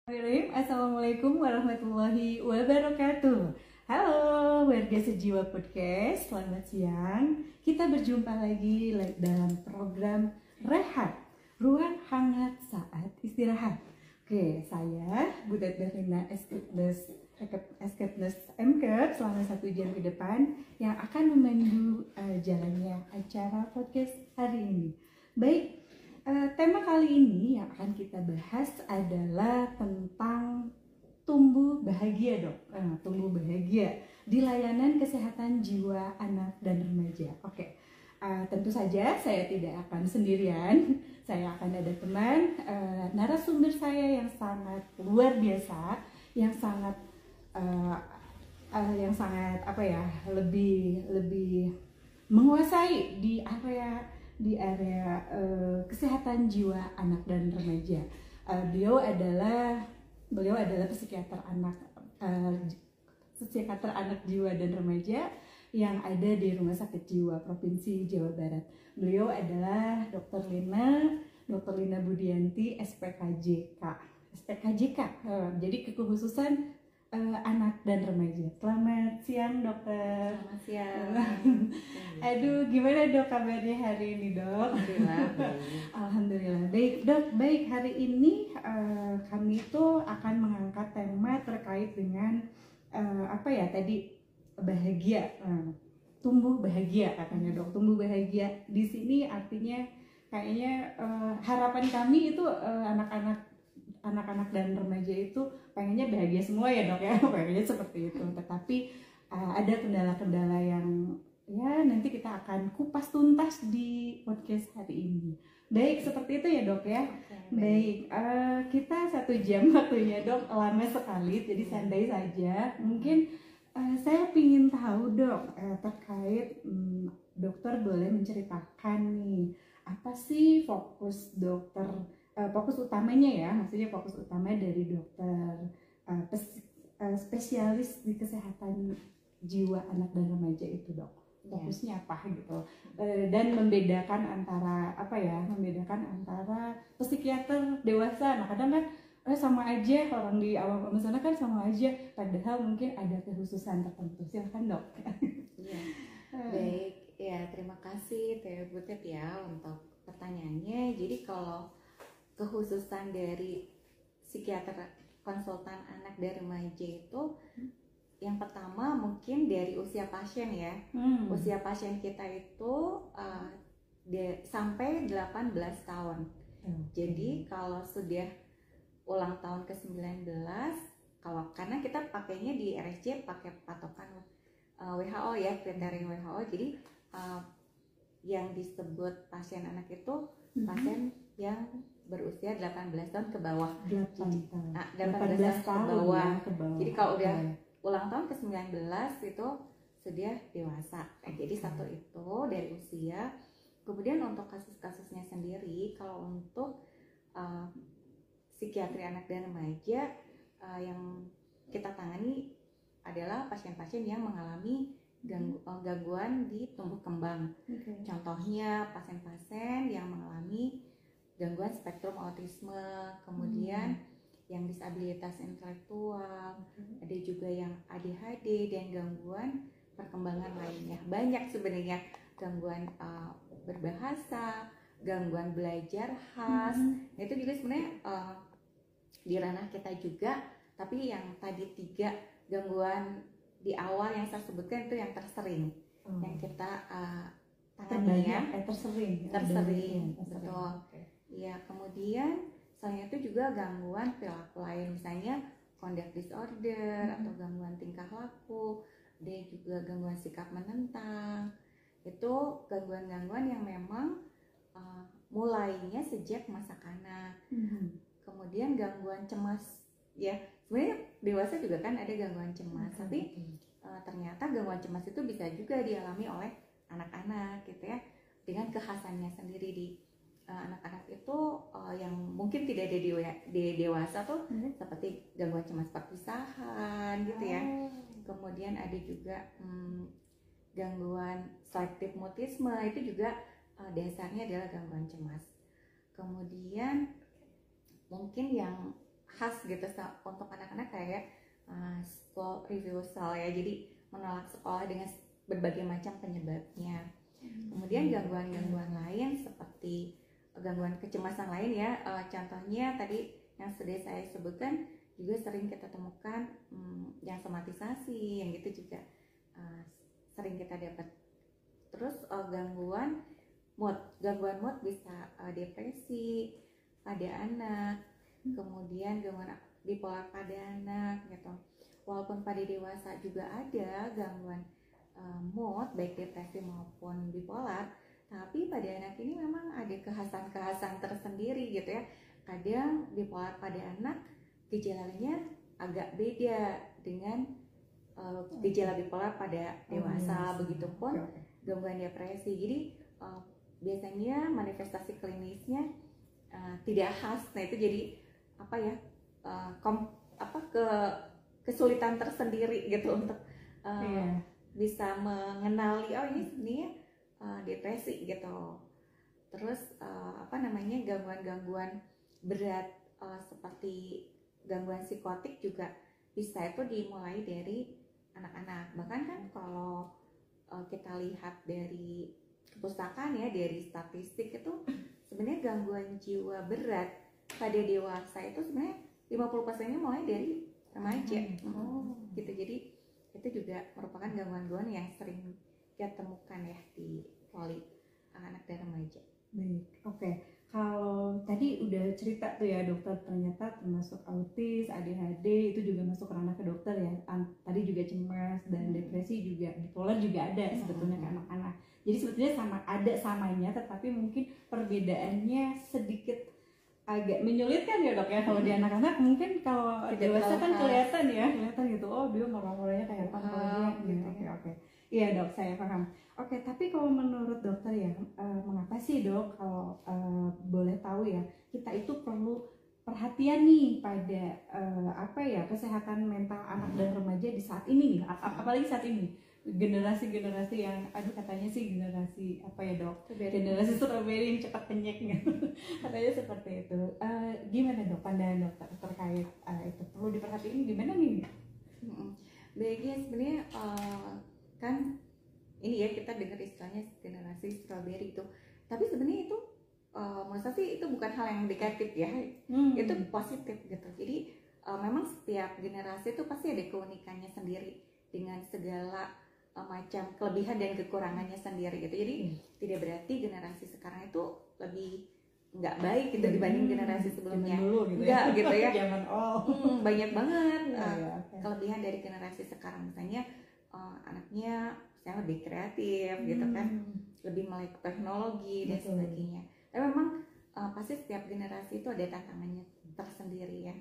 Assalamualaikum warahmatullahi wabarakatuh. Halo warga Sejiwa Podcast, selamat siang. Kita berjumpa lagi dalam program Rehat, ruang hangat saat istirahat. Oke, saya Butet Berlina Escapness MCAP selama 1 jam ke depan yang akan memandu jalannya acara podcast hari ini. Baik, tema kali ini yang akan kita bahas adalah tentang tumbuh bahagia, Dok. Tumbuh bahagia di layanan kesehatan jiwa anak dan remaja. Oke, tentu saja saya tidak akan sendirian. Saya akan ada teman narasumber saya yang sangat luar biasa, yang sangat lebih menguasai di area kesehatan jiwa anak dan remaja. Beliau adalah psikiater anak jiwa dan remaja yang ada di Rumah Sakit Jiwa Provinsi Jawa Barat. Beliau adalah Dr. Lina Budianti, SPKJK. Jadi kekhususan anak dan remaja. Selamat siang, Dokter. Selamat siang. Aduh, gimana Dok kabarnya hari ini, Dok? Alhamdulillah baik, Dok. Baik, hari ini kami itu akan mengangkat tema terkait dengan bahagia. Tumbuh bahagia katanya, Dok. Tumbuh bahagia di sini artinya kayaknya harapan kami itu anak-anak dan remaja itu pengennya bahagia semua ya, Dok, ya. Pengennya seperti itu. Tetapi ada kendala-kendala yang ya nanti kita akan kupas tuntas di podcast hari ini. Baik, seperti itu ya, Dok, ya. Baik, kita 1 jam waktunya, Dok, lama sekali, jadi santai saja. Mungkin saya ingin tahu, Dok, terkait dokter boleh menceritakan nih apa sih fokus utamanya ya, maksudnya fokus utama dari dokter spesialis di kesehatan jiwa anak dan remaja itu, Dok. Fokusnya apa gitu, dan membedakan antara psikiater dewasa. Nah, kadang kan sama aja, orang di awam sana kan sama aja, padahal mungkin ada kekhususan tertentu. Silakan, Dok. Ya. Baik, ya terima kasih Teh Butet ya untuk pertanyaannya. Jadi kalau kekhususan dari psikiater konsultan anak dan remaja itu, yang pertama mungkin dari usia pasien ya. Usia pasien kita itu sampai 18 tahun. Jadi kalau sudah ulang tahun ke-19, karena kita pakainya di RSJ pakai patokan WHO ya, kriteria WHO. Jadi yang disebut pasien anak itu pasien yang berusia 18 tahun ke bawah. 18 tahun ke bawah. Jadi kalau udah ulang tahun ke-19 itu sudah dewasa. Jadi satu itu dari usia. Kemudian untuk kasus-kasusnya sendiri, kalau untuk psikiatri anak dan remaja yang kita tangani adalah pasien-pasien yang mengalami gangguan di tumbuh kembang. Contohnya pasien-pasien yang mengalami gangguan spektrum autisme, kemudian yang disabilitas intelektual, ada juga yang ADHD dan gangguan perkembangan lainnya. Banyak sebenarnya, gangguan berbahasa, gangguan belajar khas. Nah, itu juga sebenarnya di ranah kita juga, tapi yang tadi 3 gangguan di awal yang saya sebutkan itu yang tersering, yang kita tangani ya. Tersering, betul. Ya, kemudian selain itu juga gangguan perilaku lain, misalnya conduct disorder atau gangguan tingkah laku, ada juga gangguan sikap menentang. Itu gangguan-gangguan yang memang mulainya sejak masa kanak. Kemudian gangguan cemas, ya sebenarnya dewasa juga kan ada gangguan cemas, tapi ternyata gangguan cemas itu bisa juga dialami oleh anak-anak gitu ya, dengan kekhasannya sendiri. Di anak-anak itu yang mungkin tidak ada di dewasa tuh, seperti gangguan cemas perpisahan gitu ya. Kemudian ada juga gangguan selective mutisme, itu juga dasarnya adalah gangguan cemas. Kemudian mungkin yang khas gitu untuk anak-anak kayak school refusal ya, jadi menolak sekolah dengan berbagai macam penyebabnya. Kemudian gangguan-gangguan lain seperti gangguan kecemasan lain ya, contohnya tadi yang sudah saya sebutkan juga sering kita temukan yang somatisasi, yang gitu juga sering kita dapat. Terus gangguan mood bisa depresi pada anak, kemudian gangguan bipolar pada anak gitu. Walaupun pada dewasa juga ada gangguan mood baik depresi maupun bipolar, tapi pada anak ini memang ada kekhasan tersendiri gitu ya. Kadang bipolar pada anak gejalanya agak beda dengan gejala bipolar pada dewasa, begitupun gangguan depresi. Jadi biasanya manifestasi klinisnya tidak khas. Nah itu jadi kesulitan tersendiri gitu untuk bisa mengenali ini sebenarnya depresi gitu. Terus gangguan-gangguan berat seperti gangguan psikotik juga bisa itu dimulai dari anak-anak. Bahkan kan kalau kita lihat dari kepustakaan ya, dari statistik itu sebenarnya gangguan jiwa berat pada dewasa itu sebenarnya 50%-nya mulai dari remaja. Gitu. Jadi itu juga merupakan gangguan-gangguan yang sering kita temukan ya di poli anak dan remaja. Baik, oke. Kalau tadi udah cerita tuh ya dokter, ternyata termasuk autis, ADHD itu juga masuk ranah ke dokter ya. Tadi juga cemas dan depresi juga, bipolar juga ada sebetulnya ke anak-anak. Jadi sebetulnya ada samanya, tetapi mungkin perbedaannya sedikit agak menyulitkan ya dok ya. Kalau di anak-anak mungkin kalau dewasa kan kelihatan gitu, oh dia marah-marahnya kayak apa gitu. Oke. Iya dok, saya paham. Oke, tapi kalau menurut dokter ya, mengapa sih dok kalau boleh tahu ya, kita itu perlu perhatian nih pada kesehatan mental anak dan remaja di saat ini nih, apalagi saat ini generasi yang katanya sih generasi generasi strawberry yang cepat penyeknya katanya seperti itu. Gimana dok pandangan dokter terkait itu, perlu diperhatiin gimana nih? Baiknya sebenarnya kan ini ya kita dengar istilahnya generasi strawberry itu, tapi sebenarnya itu menurut saya sih itu bukan hal yang negatif ya, itu positif gitu. Jadi memang setiap generasi itu pasti ada keunikannya sendiri dengan segala macam kelebihan dan kekurangannya sendiri gitu. Jadi tidak berarti generasi sekarang itu lebih nggak baik gitu dibanding generasi sebelumnya. Enggak gitu ya. Banyak banget kelebihan dari generasi sekarang, misalnya anaknya saya lebih kreatif gitu kan, lebih melek teknologi dan sebagainya. Tapi memang pasti setiap generasi itu ada tantangannya tersendiri ya.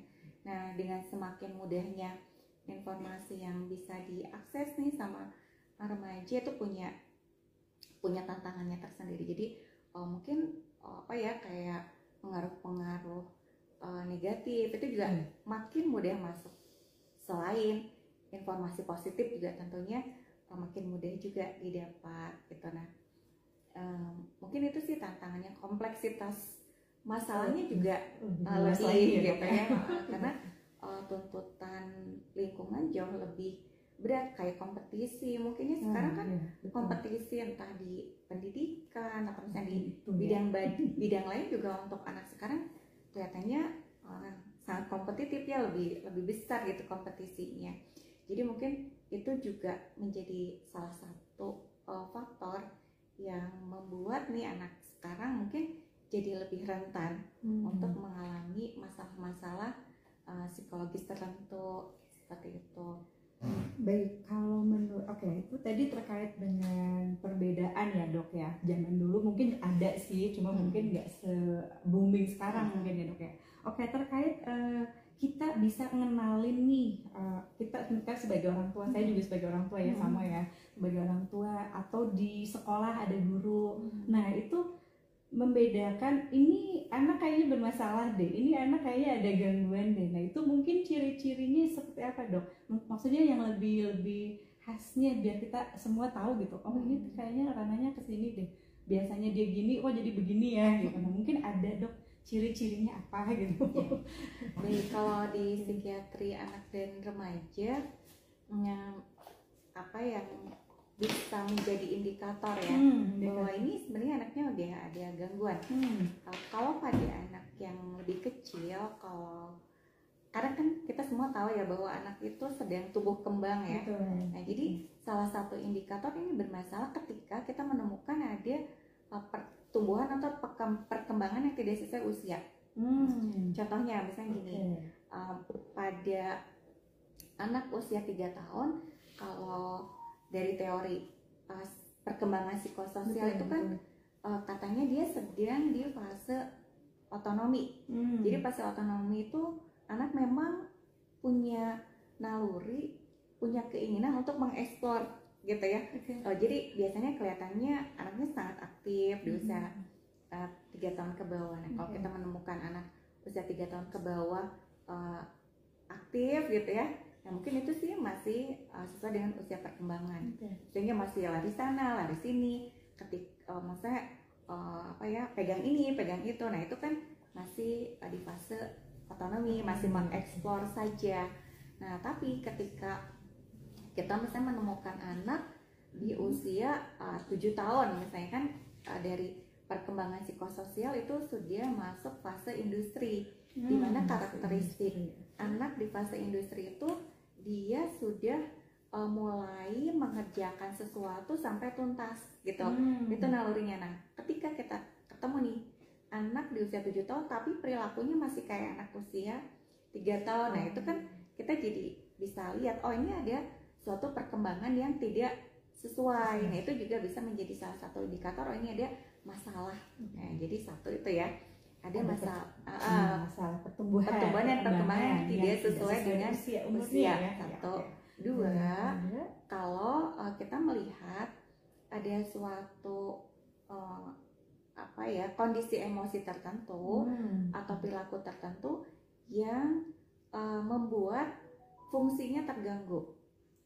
Nah dengan semakin mudahnya informasi yang bisa diakses nih sama remaja itu punya tantangannya tersendiri. Jadi mungkin kayak pengaruh-pengaruh negatif itu juga makin mudah masuk. Selain informasi positif juga tentunya makin mudah juga didapat gitu. Nah mungkin itu sih tantangannya, kompleksitas masalahnya juga lebih gitu ya, karena tuntutan lingkungan jauh lebih berat, kayak kompetisi mungkinnya sekarang kan kompetisi entah di pendidikan atau misalnya di bidang lain juga untuk anak sekarang kelihatannya sangat kompetitif ya, lebih besar gitu kompetisinya. Jadi mungkin itu juga menjadi salah satu faktor yang membuat nih anak sekarang mungkin jadi lebih rentan untuk mengalami masalah-masalah psikologis tertentu seperti itu. Baik, kalau menurut itu tadi terkait dengan perbedaan ya dok ya. Zaman dulu mungkin ada sih, cuma mungkin nggak se-booming sekarang mungkin ya dok ya. Terkait kita bisa ngenalin nih, kita sebagai orang tua, saya juga sebagai orang tua ya sama ya, sebagai orang tua atau di sekolah ada guru. Nah itu membedakan ini anak kayaknya bermasalah deh, ini anak kayaknya ada gangguan deh. Nah itu mungkin ciri-cirinya seperti apa dok? Maksudnya yang lebih khasnya biar kita semua tahu gitu. Oh ini kayaknya ranahnya kesini deh. Biasanya dia gini, jadi begini ya gitu. Nah mungkin ada dok ciri-cirinya apa gitu. Baik, kalau di psikiatri anak dan remaja yang apa yang bisa menjadi indikator ya bahwa ini sebenarnya anaknya udah ada gangguan. Kalau pada anak yang lebih kecil, karena kan kita semua tahu ya bahwa anak itu sedang tumbuh kembang ya. Nah, jadi salah satu indikator ini bermasalah ketika kita menemukan ada pertumbuhan atau perkembangan yang tidak sesuai usia. Contohnya misalnya gini, pada anak usia 3 tahun, kalau dari teori perkembangan psikososial itu kan katanya dia sedang di fase otonomi. Jadi fase otonomi itu anak memang punya naluri, punya keinginan untuk mengeksplor gitu ya. Jadi biasanya kelihatannya anaknya sangat aktif di usia 3 tahun ke bawah. Nah, kalau kita menemukan anak usia 3 tahun ke bawah aktif gitu ya, nah mungkin itu sih masih sesuai dengan usia perkembangan. Sehingga masih lari sana, lari sini, maksudnya pegang ini, pegang itu. Nah, itu kan masih di fase otonomi, masih mengeksplor saja. Nah, tapi ketika kita misalnya menemukan anak di usia 7 tahun misalnya kan, dari perkembangan psikososial itu sudah masuk fase industri, di mana karakteristik anak di fase industri itu dia sudah mulai mengerjakan sesuatu sampai tuntas gitu. Itu nalurinya. Nah, ketika kita ketemu nih anak di usia 7 tahun tapi perilakunya masih kayak anak usia 3 tahun. Nah, itu kan kita jadi bisa lihat, oh ini ada suatu perkembangan yang tidak sesuai. Nah, itu juga bisa menjadi salah satu indikator, oh ini ada masalah. Nah, jadi satu itu ya, ada masalah pertumbuhan dan perkembangan yang tidak sesuai dengan usia. Satu. Dua, kalau kita melihat ada suatu kondisi emosi tertentu atau perilaku tertentu yang membuat fungsinya terganggu.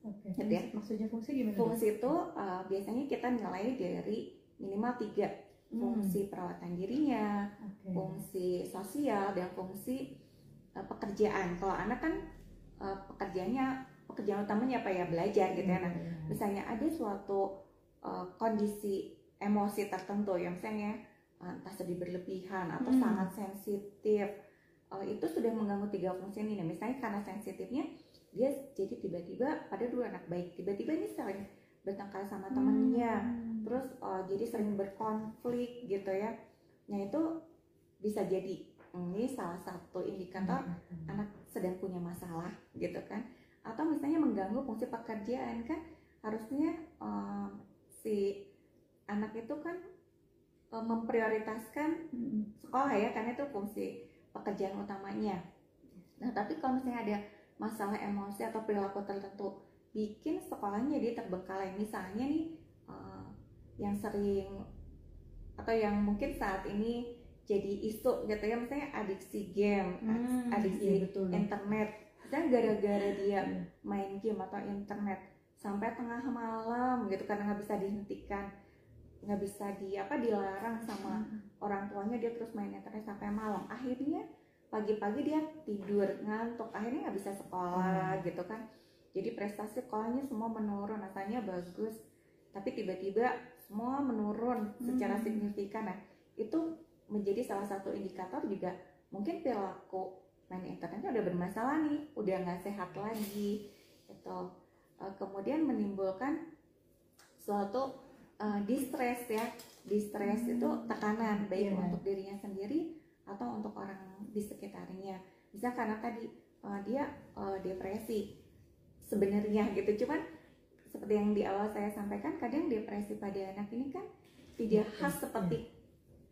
Gitu ya? Maksudnya fungsi gimana? Fungsi itu biasanya kita nilai dari minimal 3. Fungsi perawatan dirinya, fungsi sosial, dan fungsi pekerjaan. Kalau anak kan pekerjaan utamanya apa ya, belajar gitu ya. Nah, misalnya ada suatu kondisi emosi tertentu yang misalnya entah sedih berlebihan atau sangat sensitif, itu sudah mengganggu 3 fungsi ini. Nah, misalnya karena sensitifnya dia jadi tiba-tiba pada dulu anak baik, tiba-tiba ini sering bertengkar sama temannya, terus jadi sering berkonflik gitu ya. Nah, itu bisa jadi ini salah satu indikator anak sedang punya masalah gitu kan. Atau misalnya mengganggu fungsi pekerjaan, kan harusnya si anak itu kan memprioritaskan sekolah ya, karena itu fungsi pekerjaan utamanya. Nah, tapi kalau misalnya ada masalah emosi atau perilaku tertentu bikin sekolahnya dia terbengkalai, misalnya nih yang sering atau yang mungkin saat ini jadi isu gitu ya, misalnya adiksi game, adiksi internet. Dan gara-gara dia main game atau internet sampai tengah malam gitu karena nggak bisa dihentikan, nggak bisa dilarang sama orang tuanya, dia terus main internet sampai malam. Akhirnya pagi-pagi dia tidur ngantuk, akhirnya nggak bisa sekolah gitu kan. Jadi prestasi sekolahnya semua menurun, rasanya bagus, tapi tiba-tiba semua menurun secara signifikan. Nah, itu menjadi salah satu indikator juga mungkin perilaku main internetnya udah bermasalah nih, udah nggak sehat lagi gitu. Kemudian menimbulkan suatu distress ya. Distress itu tekanan baik untuk dirinya sendiri atau untuk orang di sekitarnya. Bisa karena tadi dia depresi sebenarnya gitu, cuman seperti yang di awal saya sampaikan, kadang depresi pada anak ini kan tidak khas seperti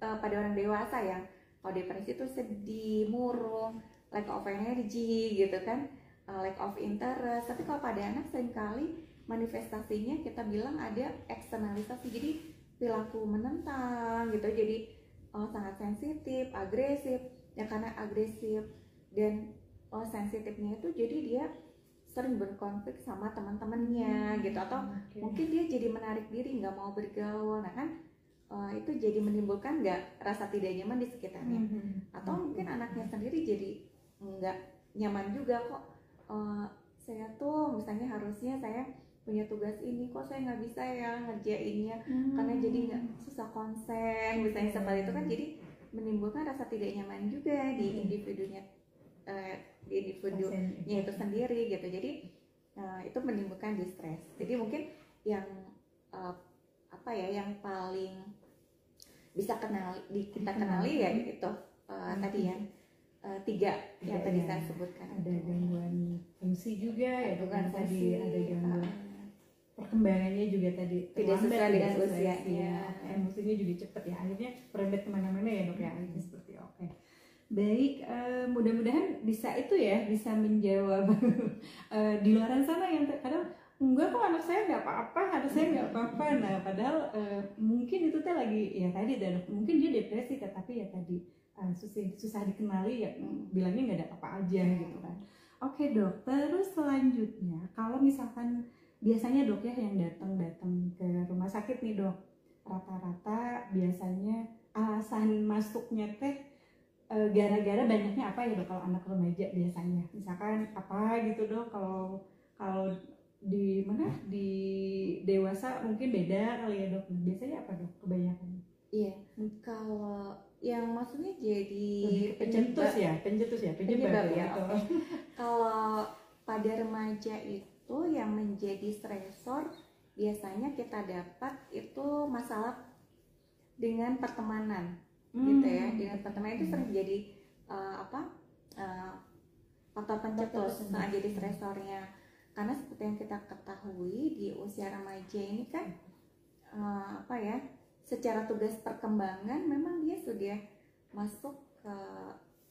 pada orang dewasa yang kalau depresi itu sedih, murung, lack of energy gitu kan, lack of interest. Tapi kalau pada anak seringkali manifestasinya kita bilang ada eksternalisasi, jadi perilaku menentang gitu, jadi sangat sensitif, agresif. Ya karena agresif dan sensitifnya itu jadi dia sering berkonflik sama teman-temannya gitu, atau mungkin dia jadi menarik diri, nggak mau bergaul. Nah kan itu jadi menimbulkan nggak rasa tidak nyaman di sekitarnya, atau mungkin anaknya sendiri jadi nggak nyaman juga kok. Saya tuh misalnya harusnya saya punya tugas ini, kok saya nggak bisa ya ngerjainnya, karena jadi nggak susah konsen, misalnya seperti itu kan, jadi menimbulkan rasa tidak nyaman juga di individunya itu sendiri gitu. Jadi itu menimbulkan distress. Jadi mungkin yang yang paling bisa kita kenali ya itu tadi ya, 3 yang tadi saya sebutkan. Ada gangguan fungsi juga ya, bukan tadi ada gangguan perkembangannya juga tadi tidak sesuai dengan usianya, emosinya juga cepet ya, akhirnya merembet kemana-mana ya dok ya, akhirnya seperti oke. Baik, mudah-mudahan bisa itu ya, bisa menjawab di luar sana yang kadang enggak kok anak saya nggak apa-apa, anak saya nggak apa-apa. Nah padahal mungkin itu teh lagi ya tadi dan mungkin dia depresi, tetapi ya tadi susah dikenali ya, bilangnya nggak ada apa-apa aja gitu kan. Oke dok, terus selanjutnya kalau misalkan biasanya dok ya yang datang ke rumah sakit nih dok, rata-rata biasanya alasan masuknya teh gara-gara banyaknya apa ya dok kalau anak remaja biasanya, misalkan apa gitu dok, kalau di mana di dewasa mungkin beda kali ya dok. Biasanya apa dok kebanyakan? Iya, kalau yang maksudnya jadi pencetus ya, penyebab ya. Kalau pada remaja itu yang menjadi stresor biasanya kita dapat itu masalah dengan pertemanan, gitu ya. Dengan pertemanan itu sering jadi faktor pencetus, jadi stresornya. Karena seperti yang kita ketahui di usia remaja ini kan secara tugas perkembangan memang dia sudah masuk ke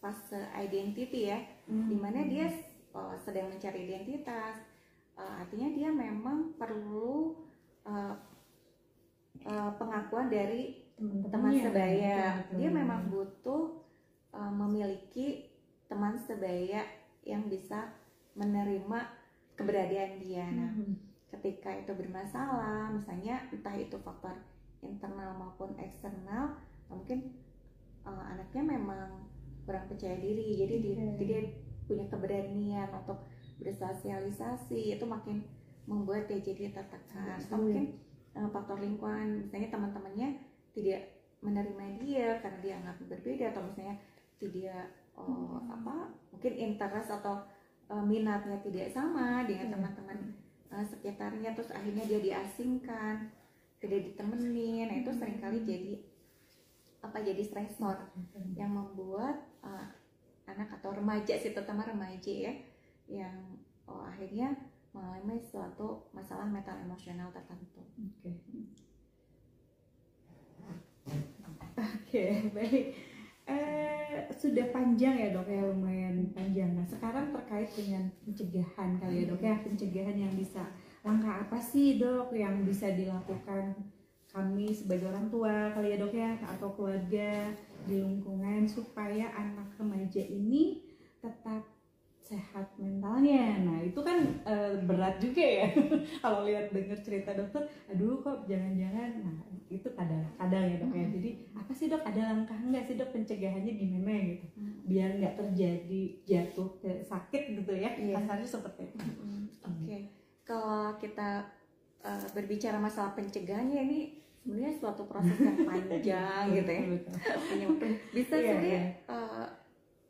fase identity ya, dimana dia sedang mencari identitas. Artinya dia memang perlu pengakuan dari teman sebaya. Dia memang butuh memiliki teman sebaya yang bisa menerima keberadaan dia. Nah, ketika itu bermasalah, misalnya entah itu faktor internal maupun eksternal, mungkin anaknya memang kurang percaya diri, jadi dia punya keberanian untuk bersosialisasi, itu makin membuat dia jadi tertekan. Atau mungkin faktor lingkungan, misalnya teman-temannya tidak menerima dia karena dia anggap berbeda, atau misalnya tidak mungkin interest atau minatnya tidak sama dengan teman-teman sekitarnya, terus akhirnya dia diasingkan, tidak ditemenin. Nah itu seringkali jadi stresor yang membuat anak atau remaja sih, terutama remaja ya, yang akhirnya mengalami suatu masalah mental emosional tertentu. Oke, baik. Sudah panjang ya dok ya, lumayan panjang. Nah sekarang terkait dengan pencegahan kali ya dok ya, pencegahan yang bisa, langkah apa sih dok yang bisa dilakukan kami sebagai orang tua kali ya dok ya, atau keluarga di lingkungan supaya anak remaja ini tetap sehat mentalnya. Nah itu kan berat juga ya kalau lihat dengar cerita dokter, aduh kok jangan-jangan. Nah itu kadang ya dok ya, jadi apa sih dok, ada langkah nggak sih dok pencegahannya gimana gitu biar nggak terjadi jatuh ke sakit gitu ya, kasarnya seperti itu. Oke. Kalau kita berbicara masalah pencegahannya, ini sebenarnya suatu proses yang panjang gitu ya. Bisa jadi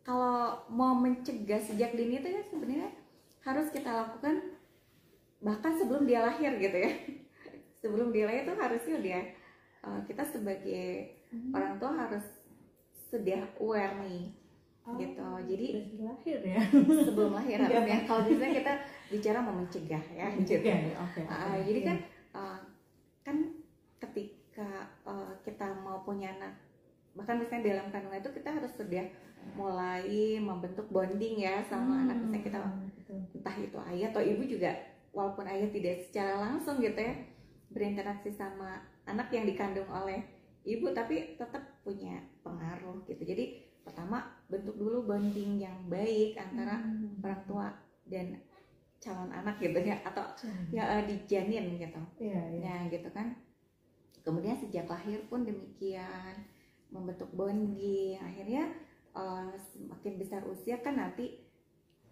kalau mau mencegah sejak dini itu ya sebenarnya harus kita lakukan bahkan sebelum dia lahir gitu ya. Sebelum dia lahir itu harusnya dia kita sebagai orang tua harus sudah aware nih gitu. Jadi lahir ya. Sebelum lahir harusnya. Kalau misalnya kita bicara mau mencegah ya. Jadi kan kan ketika kita mau punya anak, bahkan misalnya dalam kandungan itu kita harus sudah mulai membentuk bonding ya sama anak. Misalnya kita entah itu ayah atau ibu juga, walaupun ayah tidak secara langsung gitu ya berinteraksi sama anak yang dikandung oleh ibu, tapi tetap punya pengaruh gitu. Jadi pertama bentuk dulu bonding yang baik antara orang tua dan calon anak gitu ya, atau ya di janin gitu. Nah gitu kan. Kemudian sejak lahir pun demikian, membentuk bonding. Akhirnya semakin besar usia kan nanti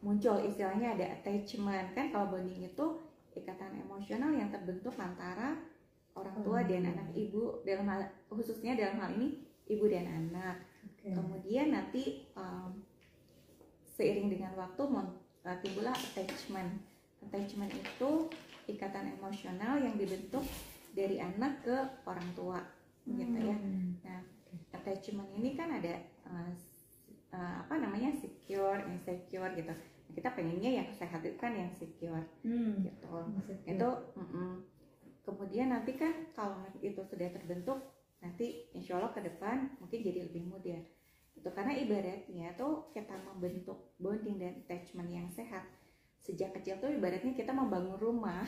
muncul istilahnya ada attachment kan. Kalau bonding itu ikatan emosional yang terbentuk antara orang tua dan anak, ibu dalam hal, khususnya dalam hal ini ibu dan anak. Kemudian nanti seiring dengan waktu timbullah attachment. Attachment itu ikatan emosional yang dibentuk dari anak ke orang tua, gitu ya. Nah, attachment ini kan ada secure, insecure gitu. Nah, kita pengennya yang sehat itu kan yang secure, gitu. Itu kemudian nanti kan kalau itu sudah terbentuk, nanti insya Allah ke depan mungkin jadi lebih mudah. Itu karena ibaratnya tuh kita membentuk bonding dan attachment yang sehat sejak kecil tuh ibaratnya kita membangun rumah.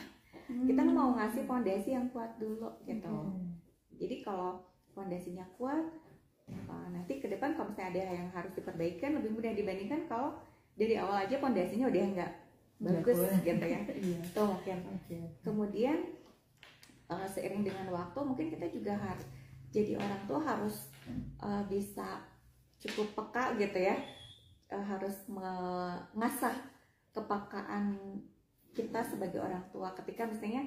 Kita mau ngasih fondasi yang kuat dulu gitu. Jadi kalau fondasinya kuat, nanti ke depan kalau misalnya ada yang harus diperbaikan lebih mudah dibandingkan kalau dari awal aja fondasinya udah nggak bagus gitu ya. Tuh mungkin. Kemudian seiring dengan waktu mungkin kita juga harus jadi orang tua harus bisa cukup peka gitu ya, harus mengasah kepekaan kita sebagai orang tua ketika misalnya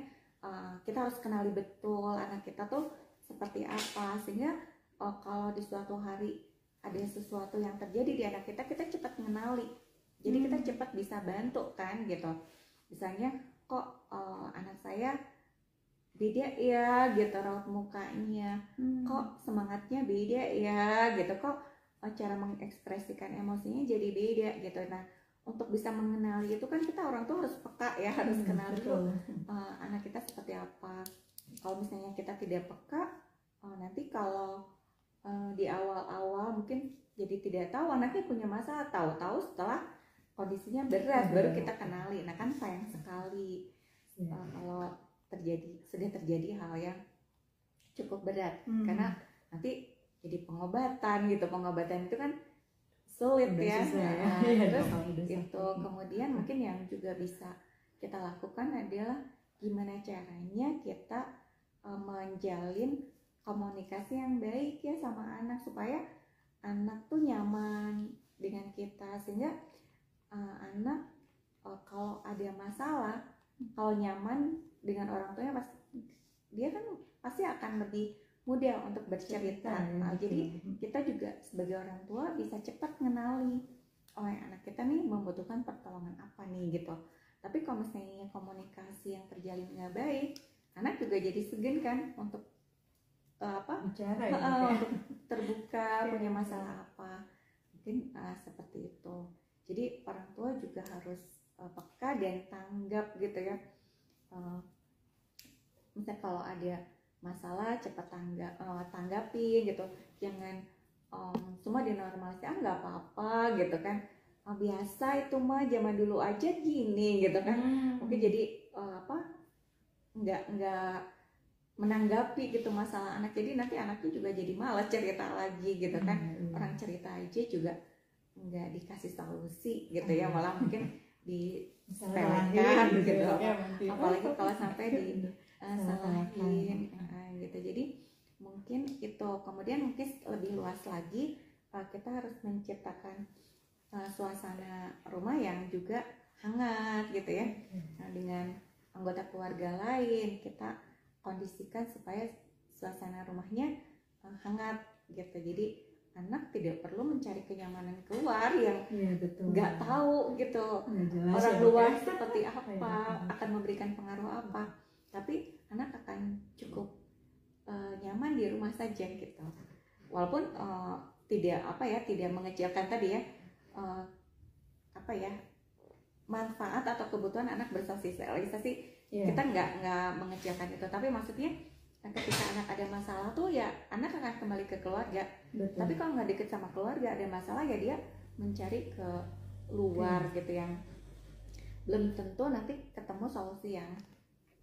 kita harus kenali betul anak kita tuh seperti apa, sehingga kalau di suatu hari ada sesuatu yang terjadi di anak kita cepat mengenali, jadi kita cepat bisa bantu kan gitu. Misalnya kok anak saya beda ya gitu raut mukanya, kok semangatnya beda ya gitu, kok cara mengekspresikan emosinya jadi beda gitu. Nah, untuk bisa mengenali itu kan kita orang tua harus peka ya, harus kenal dulu anak kita seperti apa. Kalau misalnya kita tidak peka, nanti kalau di awal-awal mungkin jadi tidak tahu anaknya punya masalah, tahu-tahu setelah kondisinya berat baru kita kenali. Nah kan sayang sekali kalau sudah terjadi hal yang cukup berat, karena nanti jadi pengobatan gitu. Pengobatan itu kan sulit ya. Terus itu kemudian mungkin yang juga bisa kita lakukan adalah gimana caranya kita menjalin komunikasi yang baik ya sama anak, supaya anak tuh nyaman dengan kita, sehingga anak kalau ada masalah, kalau nyaman dengan orang tuanya dia kan pasti akan lebih mudah untuk bercerita. Jadi kita juga sebagai orang tua bisa cepat mengenali anak kita nih membutuhkan pertolongan apa nih gitu. Tapi kalau misalnya komunikasi yang terjalin nggak baik, anak juga jadi segan kan untuk bicara ya, untuk terbuka punya masalah apa, mungkin seperti itu. Jadi orang tua juga harus peka dan tanggap gitu ya. Misalnya kalau ada masalah cepat tanggapi gitu, jangan semua dinormalisasi, nggak apa-apa gitu kan, biasa itu mah zaman dulu aja gini gitu kan. Mungkin jadi nggak menanggapi gitu masalah anak, jadi nanti anaknya juga jadi malas cerita lagi gitu kan. Orang cerita aja juga nggak dikasih solusi gitu ya, malah mungkin disepelekan gitu, apalagi kalau sampai disalahin gitu. Jadi mungkin itu. Kemudian mungkin lebih luas lagi, kita harus menciptakan suasana rumah yang juga hangat gitu ya. Dengan anggota keluarga lain kita kondisikan supaya suasana rumahnya hangat gitu. Jadi anak tidak perlu mencari kenyamanan keluar yang nggak tahu gitu orang luar seperti apa, akan memberikan pengaruh apa, tapi anak akan cukup nyaman di rumah saja gitu. Walaupun tidak mengecilkan tadi ya manfaat atau kebutuhan anak bersosialisasi, kita nggak mengecilkan itu, tapi maksudnya ketika anak ada masalah tuh ya anak akan kembali ke keluarga. Tapi kalau nggak deket sama keluarga, ada masalah ya dia mencari ke luar gitu, yang belum tentu nanti ketemu solusi yang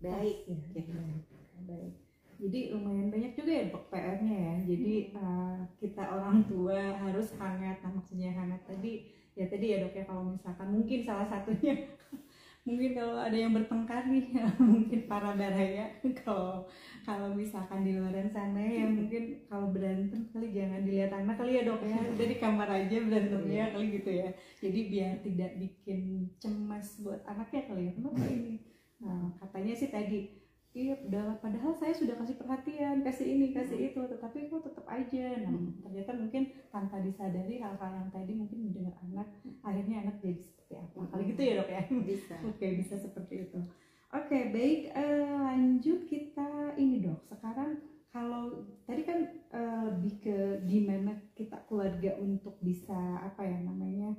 baik gitu. Baik. Jadi lumayan banyak juga ya PR-nya ya. Jadi kita orang tua harus hangat. Nah maksudnya hangat tadi ya Dok ya, kalau misalkan mungkin salah satunya Mungkin kalau ada yang bertengkar nih mungkin para baraya, kalau kalau misalkan di luar sana ya mungkin kalau berantem kali jangan dilihat anak kali ya dok ya, udah di kamar aja berantemnya kali gitu ya, jadi biar tidak bikin cemas buat anaknya kali ya, kenapa ini. Nah katanya sih tadi iya udah, padahal saya sudah kasih perhatian, kasih ini kasih itu, tetapi kok tetap aja. Nah ternyata mungkin tanpa disadari hal-hal yang tadi mungkin mendengar anak, akhirnya anak jadi seperti apa kali gitu ya dok ya. Bisa. Oke bisa seperti itu. Oke baik, lanjut kita ini dok, sekarang kalau tadi kan lebih ke gimana kita keluarga untuk bisa apa ya namanya,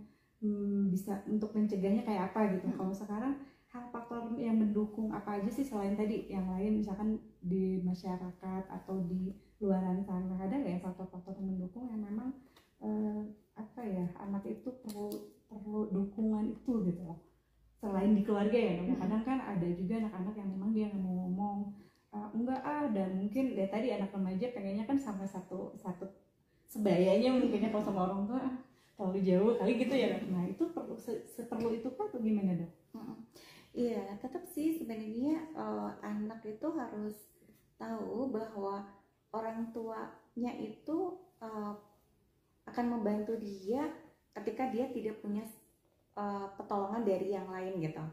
bisa untuk mencegahnya kayak apa gitu. Kalau sekarang hal faktor yang mendukung apa aja sih selain tadi yang lain, misalkan di masyarakat atau di luaran sana, ada nggak ya faktor-faktor yang mendukung yang memang apa ya anak itu perlu dukungan itu gitu loh, selain di keluarga ya. Kadang kan ada juga anak-anak yang memang dia nggak mau ngomong, enggak dan mungkin dari tadi anak remaja pengennya kan sama satu sebayanya, mungkinnya kalau sama orang tua terlalu jauh kali gitu ya dok. Nah itu perlu seperlu itu kan atau gimana dok? Iya, tetap sih sebenarnya anak itu harus tahu bahwa orang tuanya itu akan membantu dia ketika dia tidak punya pertolongan dari yang lain gitu.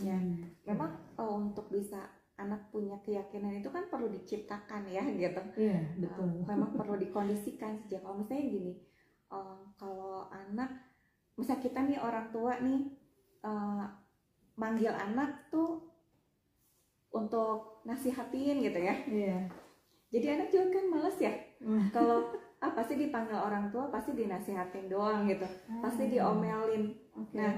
Ya, memang untuk bisa anak punya keyakinan itu kan perlu diciptakan ya gitu. Iya betul. Memang perlu dikondisikan sejak awal. Misalnya gini, kalau anak, misal kita nih orang tua nih manggil anak tuh untuk nasihatin gitu ya. Iya. Jadi anak juga kan males ya. Kalau pasti dipanggil orang tua pasti dinasihatin doang gitu. Pasti diomelin. Okay. Nah,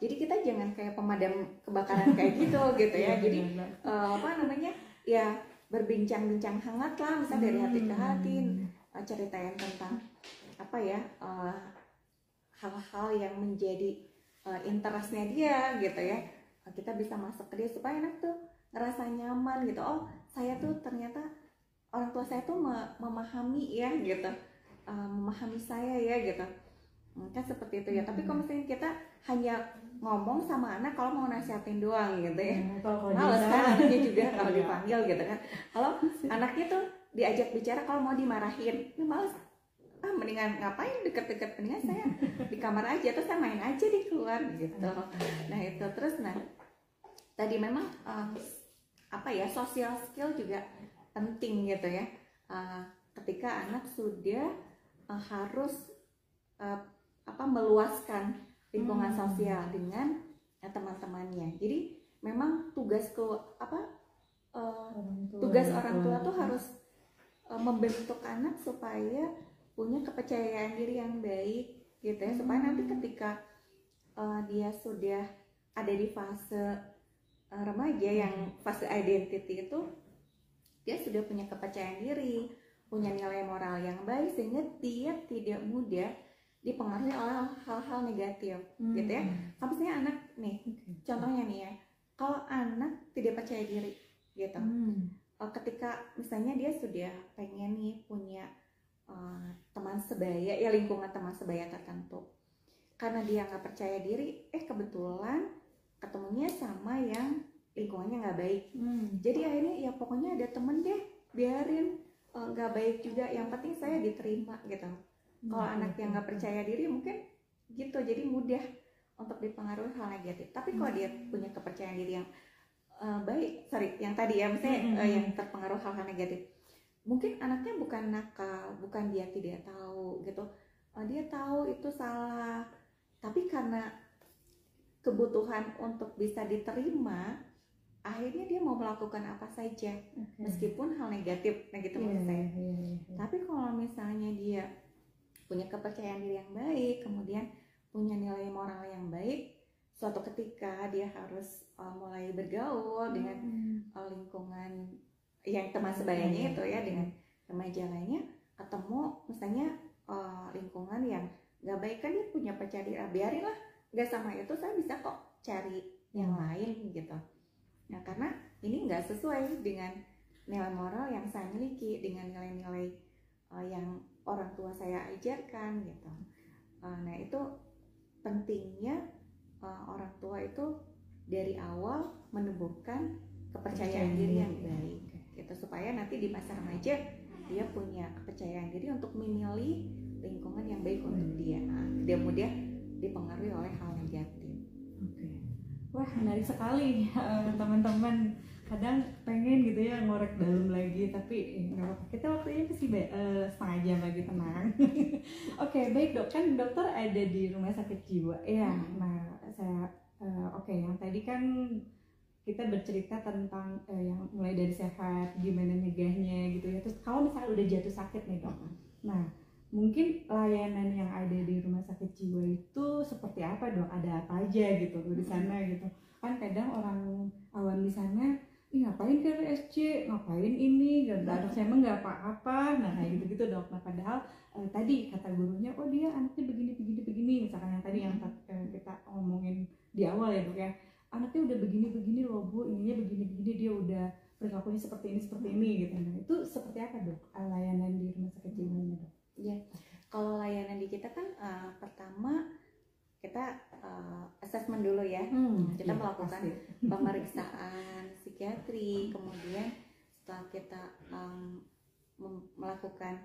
jadi kita jangan kayak pemadam kebakaran kayak gitu gitu ya. Jadi apa namanya? Ya berbincang-bincang hangat lah, misal dari hati ke hati, ceritain tentang apa ya? Hal-hal yang menjadi interestnya dia gitu ya, kita bisa masuk ke dia supaya anak tuh ngerasa nyaman gitu. Oh saya tuh ternyata orang tua saya tuh memahami ya gitu, memahami saya ya gitu, kan seperti itu ya. Tapi kalau misalnya kita hanya ngomong sama anak kalau mau nasihatin doang gitu ya, males kan anaknya juga kalau dipanggil gitu kan. Kalau anaknya tuh diajak bicara kalau mau dimarahin, ya males. Mendingan ngapain deket-deket, mendingan saya di kamar aja terus saya main aja di keluar gitu. Nah itu terus, nah tadi memang apa ya, social skill juga penting gitu ya. Ketika anak sudah harus meluaskan lingkungan sosial dengan teman-temannya. Jadi memang tugas orang tua tuh harus membentuk anak supaya punya kepercayaan diri yang baik gitu ya, supaya nanti ketika dia sudah ada di fase remaja yang fase identity itu, dia sudah punya kepercayaan diri, punya nilai moral yang baik, sehingga dia tidak mudah dipengaruhi oleh hal-hal negatif gitu ya. Kalau misalnya anak nih, contohnya nih ya, kalau anak tidak percaya diri gitu, ketika misalnya dia sudah pengen nih punya teman sebaya ya, lingkungan teman sebaya tertentu, karena dia nggak percaya diri, kebetulan ketemunya sama yang lingkungannya nggak baik. Jadi akhirnya ya pokoknya ada temen deh, biarin nggak baik juga, yang penting saya diterima gitu. Kalau anak yang nggak percaya diri mungkin gitu, jadi mudah untuk dipengaruhi hal negatif. Tapi kalau dia punya kepercayaan diri yang baik, yang tadi ya misalnya yang terpengaruh hal-hal negatif, mungkin anaknya bukan nakal, bukan dia tidak tahu gitu, dia tahu itu salah, tapi karena kebutuhan untuk bisa diterima, akhirnya dia mau melakukan apa saja, meskipun hal negatif, nah gitu maksud saya. Tapi kalau misalnya dia punya kepercayaan diri yang baik, kemudian punya nilai moral yang baik, suatu ketika dia harus mulai bergaul dengan lingkungan yang teman sebayanya itu ya, dengan remaja lainnya, ketemu misalnya lingkungan yang nggak baik, kan dia punya percaya diri, biarin lah, nggak sama itu saya bisa kok cari yang lain gitu. Nah karena ini nggak sesuai dengan nilai moral yang saya miliki, dengan nilai-nilai yang orang tua saya ajarkan gitu. Nah itu pentingnya orang tua itu dari awal menumbuhkan kepercayaan diri yang baik gitu, supaya nanti di masa remaja dia punya kepercayaan diri untuk memilih lingkungan yang baik untuk dia. Dia mudah dipengaruhi oleh hal negatif. Wah, menarik sekali teman-teman. Kadang pengen gitu ya ngorek dalam lagi, tapi nggak apa-apa. Kita waktunya masih setengah jam lagi, tenang. Oke, baik dok. Kan dokter ada di rumah sakit jiwa. Ya, nah saya yang tadi kan kita bercerita tentang yang mulai dari sehat, gimana nyegahnya gitu ya. Terus kalau misalnya udah jatuh sakit nih dok, nah mungkin layanan yang ada di rumah sakit jiwa itu seperti apa dok? Ada apa aja gitu di sana gitu? Kan kadang orang awam di sana, ngapain ke RSC, ngapain ini, anak saya emang nggak apa-apa, nah kayak gitu dok. Nah padahal tadi kata gurunya, oh dia anaknya begini, misalkan yang tadi yang kita ngomongin di awal ya dok ya, anaknya udah begini loh bu, ininya begini dia udah perilakunya seperti ini gitu. Nah itu seperti apa dok layanan di rumah sakit jiwanya dok? Ya, kalau layanan di kita kan pertama kita assessment dulu ya. Kita melakukan pemeriksaan psikiatri, kemudian setelah kita melakukan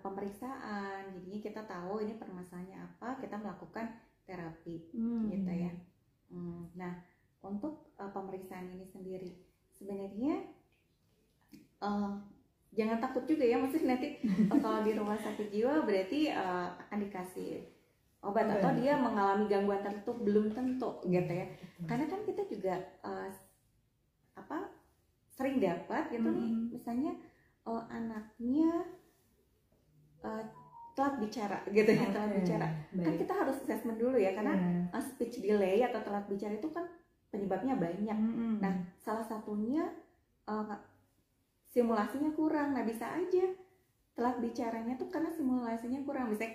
pemeriksaan, jadinya kita tahu ini permasalahannya apa, kita melakukan terapi gitu ya. Nah, untuk pemeriksaan ini sendiri sebenarnya jangan takut juga ya, maksudnya nanti kalau di rumah sakit jiwa berarti akan dikasih obat atau dia mengalami gangguan tertentu, belum tentu gitu ya. Karena kan kita juga sering dapat gitu nih, misalnya anaknya telat bicara gitu ya, telat bicara. Kan kita harus assessment dulu ya, karena speech delay atau telat bicara itu kan penyebabnya banyak. Nah, salah satunya simulasinya kurang. Nah, bisa aja telat bicaranya tuh karena simulasinya kurang. Misalnya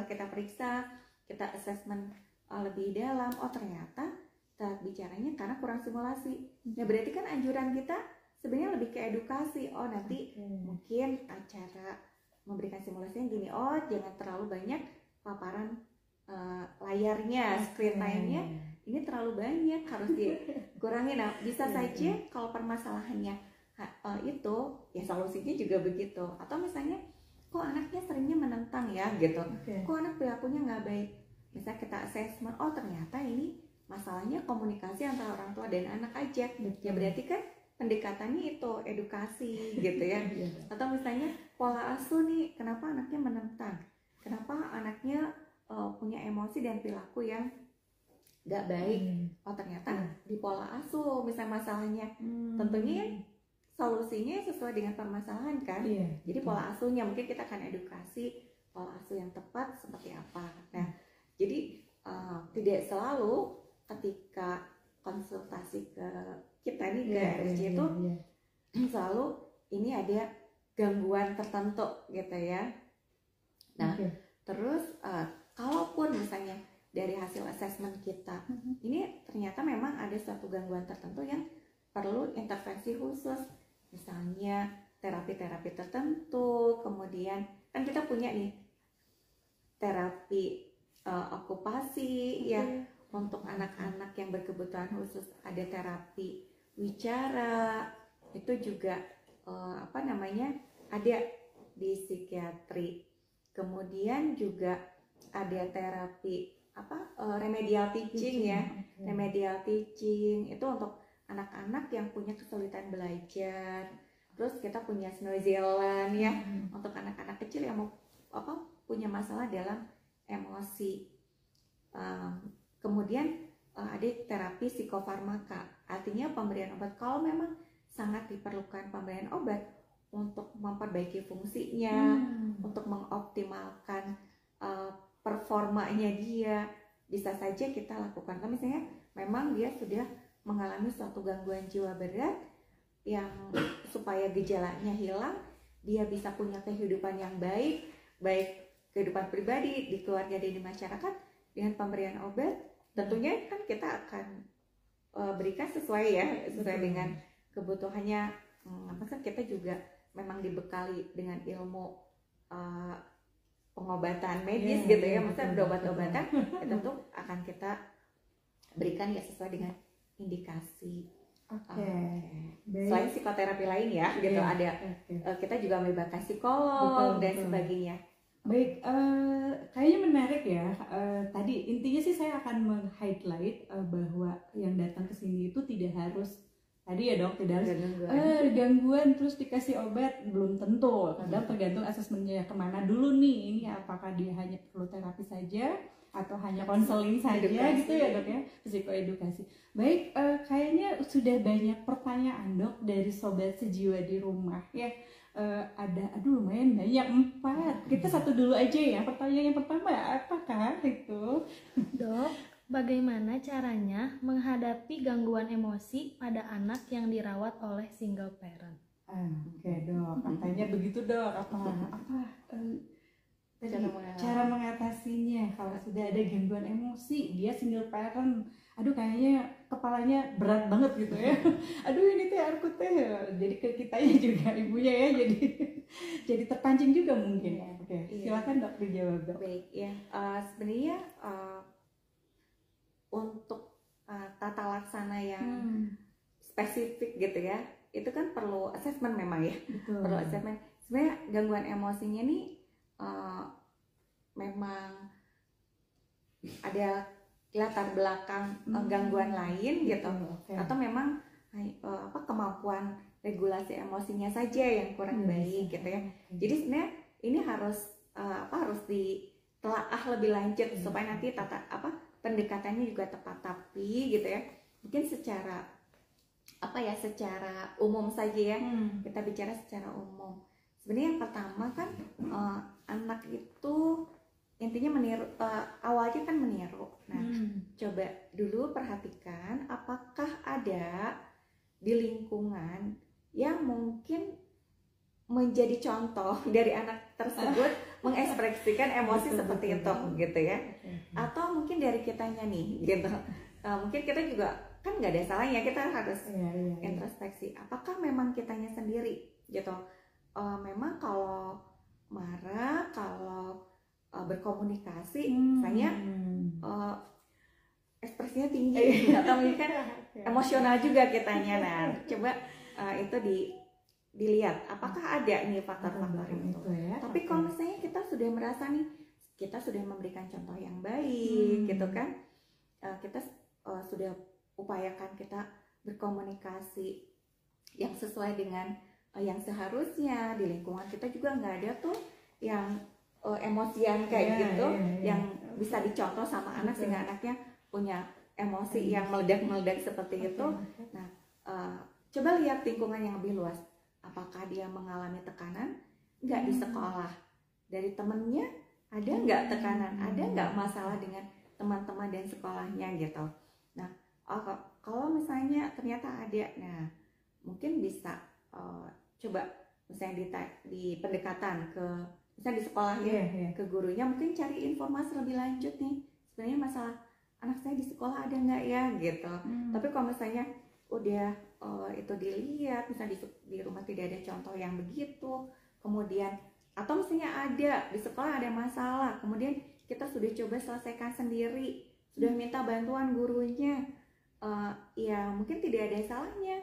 kita periksa, kita assessment lebih dalam, oh ternyata telat bicaranya karena kurang simulasi. Nah, berarti kan anjuran kita sebenarnya lebih ke edukasi. Oh, nanti mungkin acara memberikan simulasinya gini, oh jangan terlalu banyak paparan layarnya, screen time-nya ini terlalu banyak, harus dikurangi. Nah, bisa saja kalau permasalahannya itu ya solusinya juga begitu. Atau misalnya kok anaknya seringnya menentang ya gitu, kok anak perilakunya nggak baik, bisa kita assessment, oh ternyata ini masalahnya komunikasi antara orang tua dan anak aja. Ya berarti kan pendekatannya itu edukasi gitu ya. Atau misalnya pola asuh nih, kenapa anaknya menentang, kenapa anaknya punya emosi dan perilaku yang nggak baik, oh ternyata di pola asuh misalnya masalahnya. Tentunya solusinya sesuai dengan permasalahan kan. Jadi pola asuhnya mungkin kita akan edukasi pola asuh yang tepat seperti apa. Nah, jadi tidak selalu ketika konsultasi ke kita nih ke RSC itu selalu ini ada gangguan tertentu gitu ya. Nah, terus kalaupun misalnya dari hasil assessment kita ini ternyata memang ada suatu gangguan tertentu yang perlu intervensi khusus, misalnya terapi-terapi tertentu, kemudian kan kita punya nih terapi okupasi ya untuk anak-anak yang berkebutuhan khusus, ada terapi wicara, itu juga ada di psikiatri. Kemudian juga ada terapi remedial teaching ya. Remedial teaching itu untuk anak-anak yang punya kesulitan belajar. Terus kita punya Snow Zealand ya untuk anak-anak kecil yang punya masalah dalam emosi. Kemudian ada terapi psikofarmaka, artinya pemberian obat kalau memang sangat diperlukan pemberian obat untuk memperbaiki fungsinya, untuk mengoptimalkan performanya dia, bisa saja kita lakukan. Nah, misalnya memang dia sudah mengalami suatu gangguan jiwa berat yang supaya gejalanya hilang, dia bisa punya kehidupan yang baik kehidupan pribadi, di keluarga dan di masyarakat, dengan pemberian obat, tentunya kan kita akan berikan sesuai dengan kebutuhannya. Kita juga memang dibekali dengan ilmu pengobatan medis gitu ya, maksudnya berobat-obatan, tentu akan kita berikan ya sesuai dengan indikasi. Oke. Baik. Selain psikoterapi lain ya, gitu ada kita juga melibatkan psikolog dan sebagainya. Baik, kayaknya menarik ya. Tadi intinya sih saya akan meng-highlight bahwa yang datang ke sini itu tidak harus tadi ya dok, tidak harus gangguan terus dikasih obat, belum tentu. Kadang tergantung asesmennya kemana dulu nih. Ini apakah dia hanya perlu terapi saja atau hanya konseling saja gitu ya dok ya, psikoedukasi. Baik, kayaknya sudah banyak pertanyaan dok dari sobat sejiwa di rumah ya. Lumayan banyak, 4. Kita satu dulu aja ya. Pertanyaan yang pertama apakah itu? Dok, bagaimana caranya menghadapi gangguan emosi pada anak yang dirawat oleh single parent? Oke dok, katanya begitu dok. Cara mengatasinya kalau sudah ada gangguan emosi, dia single parent, kayaknya kepalanya berat banget gitu ya. Ini teh aku teh, jadi ke kitanya juga ibunya ya, jadi terpancing juga mungkin. Oke, silakan dok dijawab dok. Baik ya, sebenarnya untuk tata laksana yang spesifik gitu ya, itu kan perlu assessment memang ya. Betul. Perlu assessment. Sebenarnya gangguan emosinya nih memang ada latar belakang gangguan lain gitu, atau memang kemampuan regulasi emosinya saja yang kurang baik gitu ya. Jadi sebenarnya ini harus ditelaah lebih lanjut supaya nanti pendekatannya juga tepat. Tapi gitu ya, mungkin secara umum saja ya, kita bicara secara umum. Sebenarnya yang pertama kan anak itu intinya meniru, awalnya kan meniru. Nah, coba dulu perhatikan apakah ada di lingkungan yang mungkin menjadi contoh dari anak tersebut mengekspresikan emosi seperti itu gitu ya. Atau mungkin dari kitanya nih gitu. Mungkin kita juga kan nggak ada salahnya, kita harus introspeksi. Apakah memang kitanya sendiri gitu. Memang kalau marah, kalau berkomunikasi, misalnya ekspresinya tinggi atau mungkin kan emosional juga kitanya. Nah, coba itu dilihat apakah ada nih faktor-faktor itu ya. Tapi kalau misalnya kita sudah merasa nih, kita sudah memberikan contoh yang baik gitu kan, kita sudah upayakan kita berkomunikasi yang sesuai dengan yang seharusnya. Di lingkungan kita juga nggak ada tuh yang emosian kayak gitu, yang bisa dicontoh sama anak sehingga anaknya punya emosi yang meledak-meledak seperti itu. Nah, coba lihat lingkungan yang lebih luas. Apakah dia mengalami tekanan nggak di sekolah, dari temennya ada nggak tekanan, ada nggak masalah dengan teman-teman dan sekolahnya gitu. Nah, kalau misalnya ternyata ada, nah mungkin bisa coba misalnya di pendekatan ke misalnya di sekolahnya, ke gurunya, mungkin cari informasi lebih lanjut nih, sebenarnya masalah anak saya di sekolah ada nggak ya gitu. Tapi kalau misalnya udah itu dilihat, misalnya di rumah tidak ada contoh yang begitu, kemudian atau misalnya ada di sekolah ada masalah, kemudian kita sudah coba selesaikan sendiri, sudah minta bantuan gurunya, ya mungkin tidak ada salahnya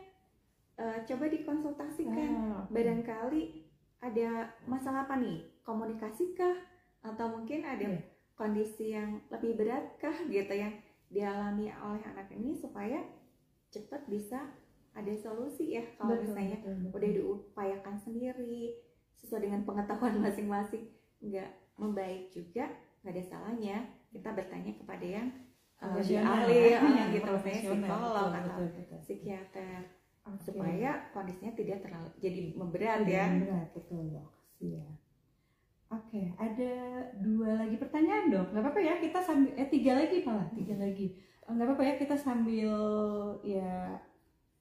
coba dikonsultasikan. Barangkali ada masalah apa nih, komunikasikah, atau mungkin ada kondisi yang lebih beratkah gitu yang dialami oleh anak ini, supaya cepat bisa ada solusi ya. Kalau misalnya udah diupayakan sendiri sesuai dengan pengetahuan masing-masing nggak membaik juga, nggak ada salahnya kita bertanya kepada yang lebih ahli gitu, misalnya psikolog atau psikiater, supaya kondisinya tidak terlalu jadi memberat ya. Betul dok. Iya. Oke, ada 2 lagi pertanyaan dok. Nggak apa-apa ya, kita sambil 3 lagi malah 3 lagi. Nggak apa-apa ya, kita sambil ya,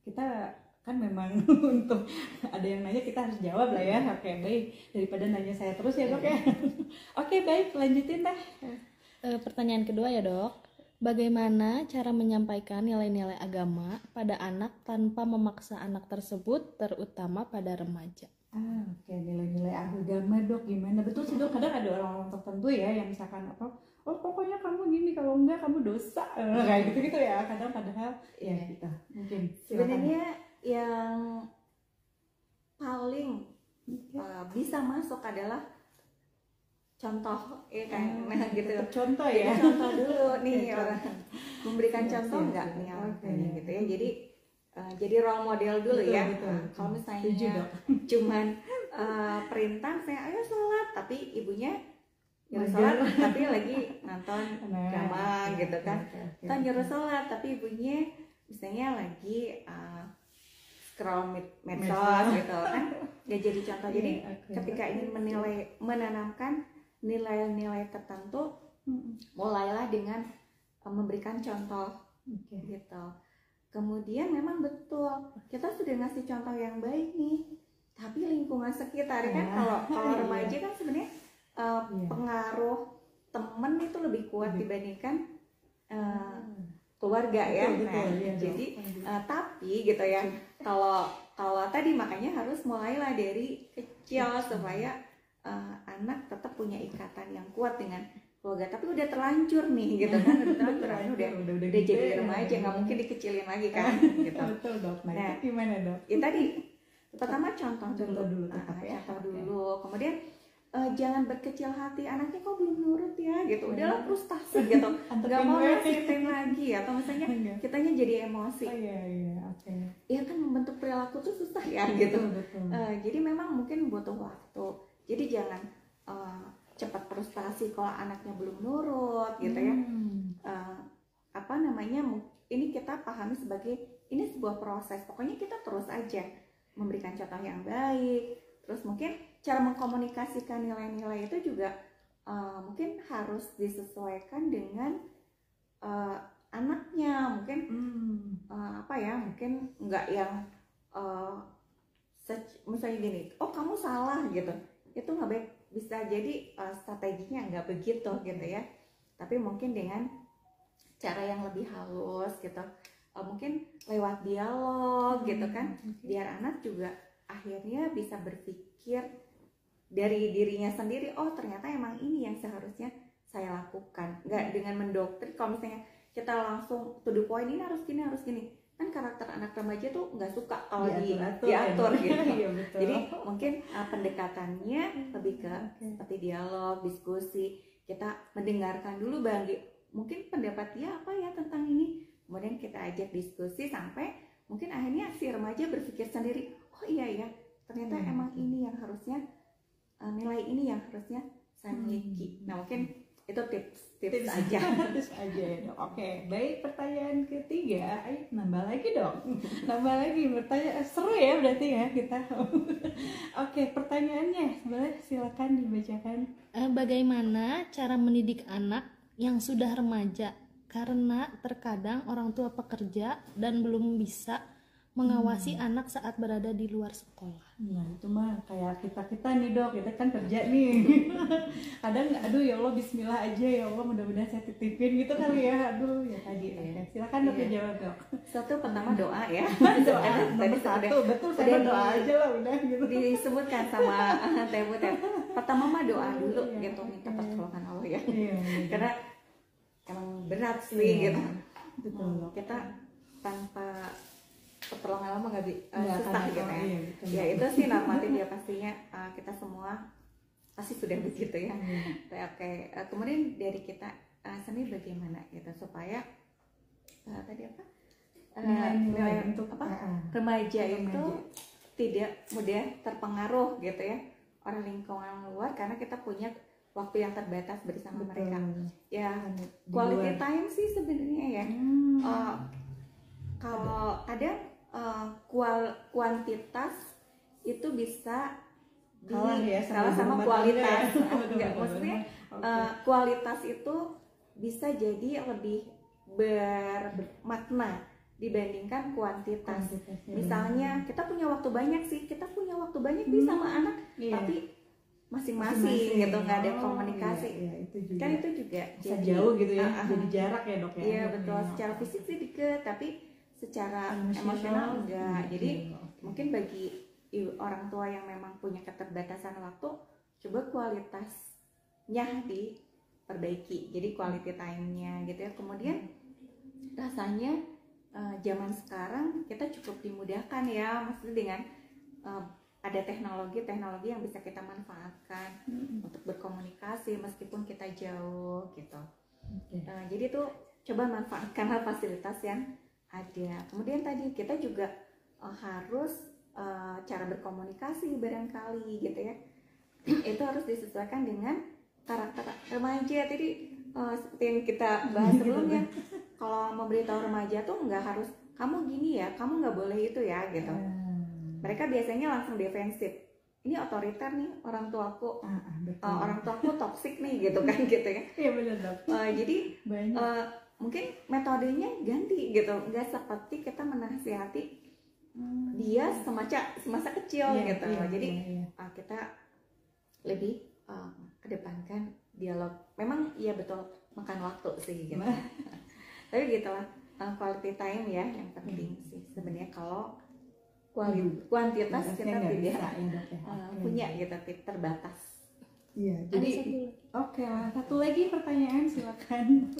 kita kan memang untuk ada yang nanya kita harus jawab lah ya. Oke, baik, daripada nanya saya terus ya dok ya. Oke, baik, lanjutin deh. Pertanyaan kedua ya dok, bagaimana cara menyampaikan nilai-nilai agama pada anak tanpa memaksa anak tersebut, terutama pada remaja? Oke, nilai-nilai agama dok gimana? Betul sih dok, kadang ada orang-orang tertentu ya yang misalkan apa, oh pokoknya kamu gini, kalau enggak kamu dosa, kayak gitu ya. Kadang padahal ya kita mungkin sebenarnya yang paling bisa masuk adalah contoh ya kan, gitu. Contoh ya. Contoh dulu nih orang memberikan contoh enggak nih orangnya gitu ya. Jadi role model dulu ya. Kalau misalnya cuman perintah saya ayo sholat, tapi ibunya nyuruh sholat tapi lagi nonton drama gitu kan. Atau nyuruh sholat tapi ibunya misalnya lagi scroll medsos gitu kan. Gak jadi contoh. Jadi ketika ingin menanamkan nilai-nilai tertentu, mulailah dengan memberikan contoh gitu. Kemudian memang betul kita sudah ngasih contoh yang baik nih, tapi lingkungan sekitar kan kalau remaja kan sebenarnya pengaruh temen itu lebih kuat dibandingkan keluarga ya. Jadi tapi gitu ya, kalau tadi makanya harus mulailah dari kecil supaya anak tetap punya ikatan yang kuat dengan keluarga. Tapi udah terlanjur nih gitu kan, udah jadi remaja, nggak mungkin dikecilin lagi kan gitu. Betul dok. Nah gimana dok? Itu tadi pertama contoh dulu. Kemudian jangan berkecil hati, anaknya kok belum nurut ya gitu, udahlah frustasi gitu, nggak mau nasihatin lagi, atau misalnya kitanya jadi emosi. Ya kan membentuk perilaku tuh susah ya gitu. Jadi memang mungkin butuh waktu. Jadi jangan cepat frustasi kalau anaknya belum nurut gitu ya. Ini kita pahami sebagai ini sebuah proses. Pokoknya kita terus aja memberikan contoh yang baik. Terus mungkin cara mengkomunikasikan nilai-nilai itu juga mungkin harus disesuaikan dengan anaknya. Mungkin mungkin nggak yang misalnya gini, oh kamu salah gitu. Itu nggak baik. Bisa jadi strateginya nggak begitu gitu ya, tapi mungkin dengan cara yang lebih halus gitu, mungkin lewat dialog gitu kan, biar anak juga akhirnya bisa berpikir dari dirinya sendiri, oh ternyata emang ini yang seharusnya saya lakukan, nggak dengan mendoktrin. Kalau misalnya kita langsung to the point, ini harus gini kan karakter anak remaja tuh nggak suka kalau diatur gitu. Jadi mungkin pendekatannya lebih ke seperti dialog, diskusi, kita mendengarkan dulu mungkin pendapat dia apa ya tentang ini, kemudian kita ajak diskusi sampai mungkin akhirnya si remaja berpikir sendiri, oh iya ya ternyata emang ini yang harusnya nilai ini yang harusnya saya miliki. Nah mungkin itu tips aja. Tips aja ya dok. Oke, baik, pertanyaan ketiga. Ayo nambah lagi dong. Nambah lagi bertanya, seru ya berarti ya kita. Oke, pertanyaannya boleh silakan dibacakan. Bagaimana cara mendidik anak yang sudah remaja? Karena terkadang orang tua pekerja dan belum bisa mengawasi anak saat berada di luar sekolah. Nah itu mah kayak kita nih dok, kita kan kerja nih. Kadang aduh ya Allah bismillah aja ya Allah, mudah-mudahan saya titipin gitu kali ya. Aduh ya tadi. Silakan dok jawab dok. Satu pertama doa ya. Doa nomor satu, betul saya doa aja lah udah gitu. Disebutkan sama Teh Butet. Pertama mah doa dulu gitu, minta pertolongan Allah ya. Karena emang berat sih gitu. Betul. Kita tanpa pertolongan lama nggak susah gitu ya. Ya itu sih normatif ya pastinya, kita semua pasti sudah begitu ya. Oke. Kemudian dari kita sendiri bagaimana gitu supaya tadi apa nilai untuk remaja itu tidak mudah terpengaruh gitu ya oleh lingkungan luar, karena kita punya waktu yang terbatas bersama mereka. Ya quality time sih sebenarnya ya. Kalau kadang kuantitas itu bisa kalah sama kualitas. Enggak, maksudnya kualitas itu bisa jadi lebih bermakna dibandingkan kuantitas. Misalnya kita punya waktu banyak sih sama anak, tapi masing-masing gitu, nggak ada komunikasi. Itu juga. Kan itu juga bisa jauh gitu ya, jadi jarak ya dok ya. Iya betul, secara fisik sih deket, tapi secara emosional enggak. Jadi mungkin bagi orang tua yang memang punya keterbatasan waktu, coba kualitasnya diperbaiki, jadi quality time-nya gitu ya. Kemudian rasanya zaman sekarang kita cukup dimudahkan ya, maksudnya dengan ada teknologi yang bisa kita manfaatkan untuk berkomunikasi meskipun kita jauh gitu. Jadi tuh coba manfaatkanlah fasilitas yang ada. Kemudian tadi kita juga harus cara berkomunikasi barangkali gitu ya. Itu harus disesuaikan dengan karakter remaja. Jadi seperti yang kita bahas sebelumnya, kalau memberitahu remaja tuh nggak harus kamu gini ya, kamu nggak boleh itu ya gitu. Mereka biasanya langsung defensif. Ini otoriter nih orang tuaku, orang tuaku toksik nih gitu kan gitu ya. Iya benar dok. Jadi mungkin metodenya ganti gitu, nggak seperti kita menasihati dia semasa kecil gitu. Jadi kita lebih kedepankan dialog. Memang iya betul makan waktu sih gitu. Tapi gitulah quality time ya yang penting sih sebenarnya. Kalau kuantitas kita tidak punya gitu, terbatas. Iya, jadi oke lah. Satu lagi pertanyaan silakan.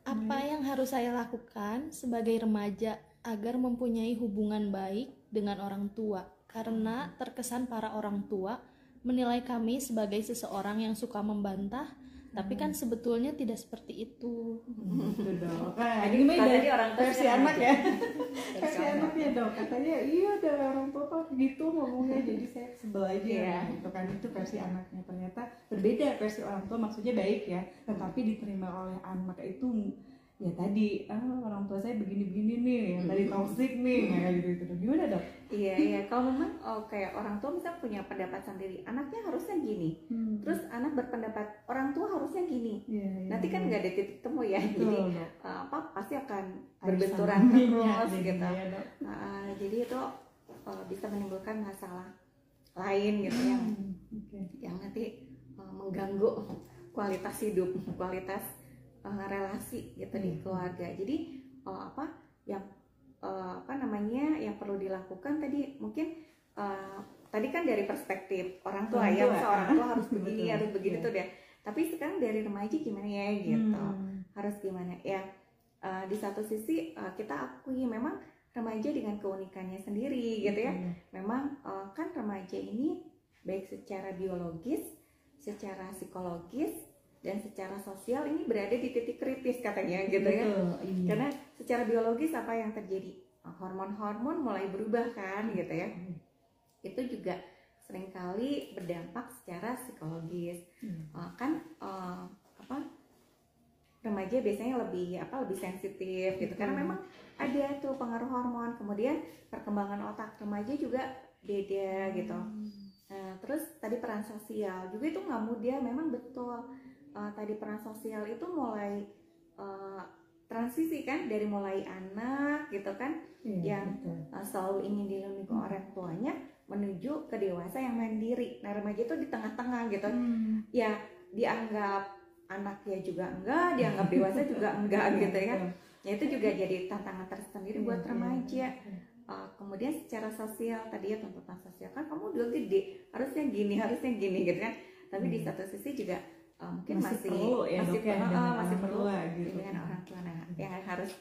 Apa yang harus saya lakukan sebagai remaja agar mempunyai hubungan baik dengan orang tua? Karena terkesan para orang tua menilai kami sebagai seseorang yang suka membantah, tapi kan sebetulnya tidak seperti itu. Jadi dari orang tua versi anak ya. Versi anaknya dok, katanya iya dari orang tua kok gitu ngomongnya, jadi saya sebel aja gitu kan. Itu versi anaknya, ternyata berbeda versi orang tua, maksudnya baik ya, tetapi diterima oleh anak itu ya tadi orang tua saya begini-begini nih, yang tadi toxic nih, kayak gitu. Gimana dok? Iya, kalau memang kayak orang tua misalnya punya pendapat sendiri, anaknya harusnya gini, terus anak berpendapat orang tua harusnya gini, nanti kan nggak ada titik temu ya. Jadi pasti akan berbenturan terus gitu. Jadi itu bisa menimbulkan masalah lain gitu yang nanti mengganggu kualitas hidup, kualitas relasi gitu di keluarga. Jadi yang perlu dilakukan tadi mungkin tadi kan dari perspektif orang tua ya, orang tua harus begini harus begitu tuh deh. Tapi sekarang dari remaja gimana ya gitu, harus gimana ya. Di satu sisi kita akui memang remaja dengan keunikannya sendiri gitu ya. Memang kan remaja ini baik secara biologis, secara psikologis, dan secara sosial ini berada di titik kritis katanya gitu ya. Karena secara biologis apa yang terjadi, hormon-hormon mulai berubah kan gitu ya. Itu juga seringkali berdampak secara psikologis. Remaja biasanya lebih sensitif gitu, karena memang ada tuh pengaruh hormon. Kemudian perkembangan otak remaja juga beda gitu. Terus tadi peran sosial juga itu nggak mudah, memang betul. Tadi peran sosial itu mulai transisi kan, dari mulai anak gitu kan, yang selalu ingin dilindungi orang tuanya, menuju ke dewasa yang mandiri. Nah remaja itu di tengah-tengah gitu. Ya dianggap anak ya juga enggak, dianggap dewasa juga enggak gitu ya. Ya itu juga jadi tantangan tersendiri buat remaja. Kemudian secara sosial tadi ya, tuntutan sosial kan kamu udah gede, harusnya gini gitu kan. Tapi di satu sisi juga mungkin masih perlu gitu. Dengan orang tua. Nah, yang harus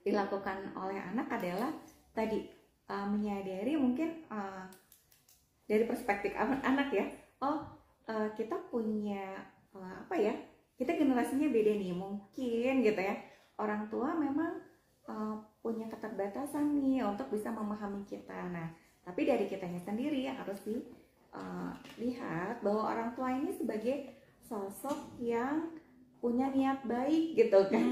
dilakukan oleh anak adalah tadi menyadari mungkin dari perspektif anak ya. Kita punya kita generasinya beda nih mungkin gitu ya. Orang tua memang punya keterbatasan nih untuk bisa memahami kita. Nah, tapi dari kitanya sendiri yang harus dilihat bahwa orang tua ini sebagai sosok yang punya niat baik gitu kan.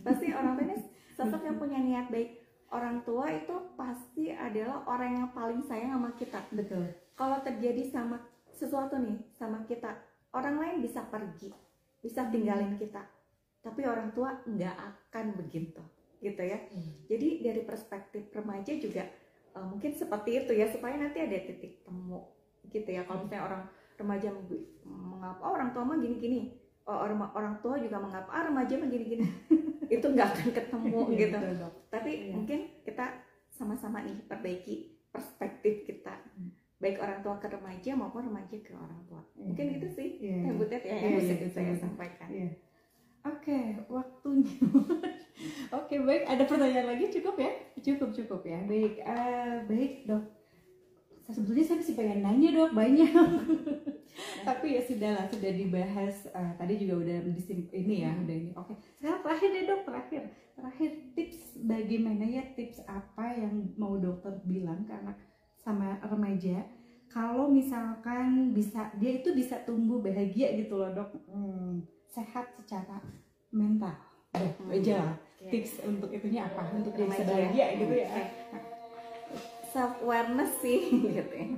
Pasti orang tua ini sosok yang punya niat baik. Orang tua itu pasti adalah orang yang paling sayang sama kita. Betul. Kalau terjadi sama sesuatu nih sama kita, orang lain bisa pergi, bisa tinggalin kita, tapi orang tua nggak akan begitu gitu ya. Jadi dari perspektif remaja juga mungkin seperti itu ya, supaya nanti ada titik temu gitu ya. Kalau misalnya orang remaja mengapa orang tua mah gini-gini, orang tua juga mengapa remaja mah gini-gini, itu nggak akan ketemu gitu. Tapi mungkin kita sama-sama nih perbaiki perspektif kita, baik orang tua ke remaja maupun remaja ke orang tua. Mungkin itu sih Teh Butet ya yang bisa saya sampaikan. Oke, waktunya. Oke, baik. Ada pertanyaan lagi? Cukup ya? Cukup ya. Baik, baik dok. Sebetulnya saya masih pengen nanya dok, banyak. Tapi ya sudah dibahas. Tadi juga udah ini ya, udah ini. Oke, sekarang terakhir deh dok, terakhir tips bagaimana ya, tips apa yang mau dokter bilang ke anak sama remaja kalau misalkan dia itu bisa tumbuh bahagia gitu loh dok, sehat secara mental. Aja tips untuk itunya apa, untuk dia bisa bahagia gitu ya. Self awareness sih gitu ya.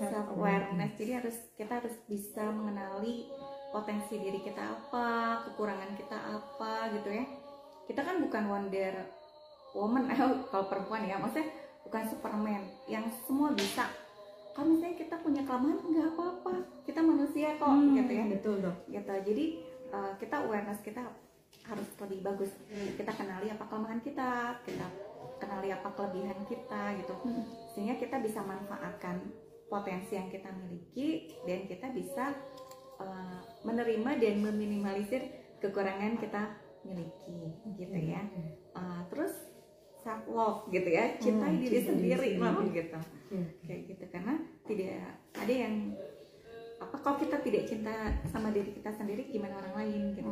Self awareness, jadi kita harus bisa mengenali potensi diri kita apa, kekurangan kita apa gitu ya. Kita kan bukan Wonder Woman kalau perempuan ya, maksudnya bukan Superman yang semua bisa. Kalau misalnya kita punya kelemahan nggak apa-apa, kita manusia kok gitu ya. Betul dok. Gitu. Jadi kita awareness kita harus lebih bagus. Kita kenali apa kelemahan kita kenali apa kelebihan kita gitu. Sehingga kita bisa manfaatkan potensi yang kita miliki dan kita bisa menerima dan meminimalisir kekurangan kita miliki gitu ya. Terus self love gitu ya, cintai diri sendiri loh gitu. Kayak gitu, karena tidak ada yang kalau kita tidak cinta sama diri kita sendiri, gimana orang lain gitu.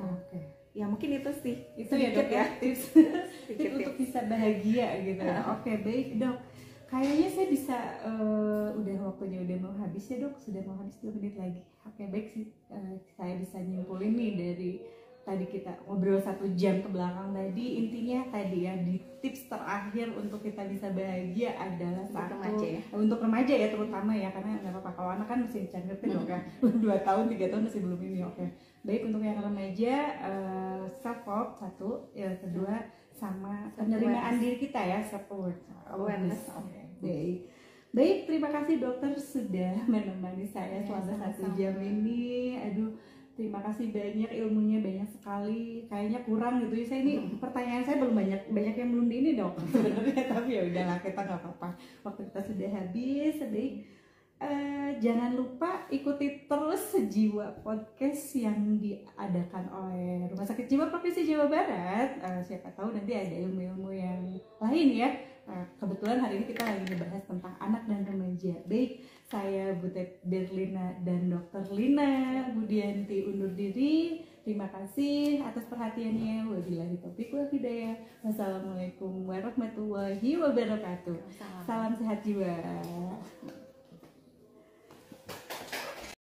Ya mungkin itu sih, itu ya dok ya, tips untuk bisa bahagia gitu. Oke, baik dok. Kayaknya saya bisa udah waktunya udah mau habis ya dok, sudah mau habis 2 menit lagi. Oke, baik sih, saya bisa nyimpulin nih dari tadi kita ngobrol 1 jam ke belakang tadi, intinya tadi ya, di tips terakhir untuk kita bisa bahagia adalah untuk remaja ya terutama ya, karena nggak apa-apa kalau anak kan masih bisa ngerti dok ya, 2 tahun 3 tahun masih belum ini. Oke, baik, untuk yang remaja self love 1, yang kedua sama penerimaan diri kita ya, self awareness. Baik, terima kasih dokter sudah menemani saya selama 1 jam ini. Aduh, terima kasih banyak, ilmunya banyak sekali. Kayaknya kurang gitu ya. Saya ini pertanyaan saya belum banyak yang belum ini dok sebenarnya, tapi ya udahlah, kita nggak apa-apa. Waktu kita sudah habis. Baik, jangan lupa ikuti terus Sejiwa Podcast yang diadakan oleh Rumah Sakit Jiwa Provinsi Jawa Barat. Siapa tahu nanti ada ilmu-ilmu yang lain ya. Kebetulan hari ini kita lagi ngebahas tentang anak dan remaja. Baik, saya Butet Berlina dan Dr. Lina Budianti undur diri. Terima kasih atas perhatiannya. Wabillahi taufiq wal hidayah. Wassalamualaikum warahmatullahi wabarakatuh. Salam sehat jiwa.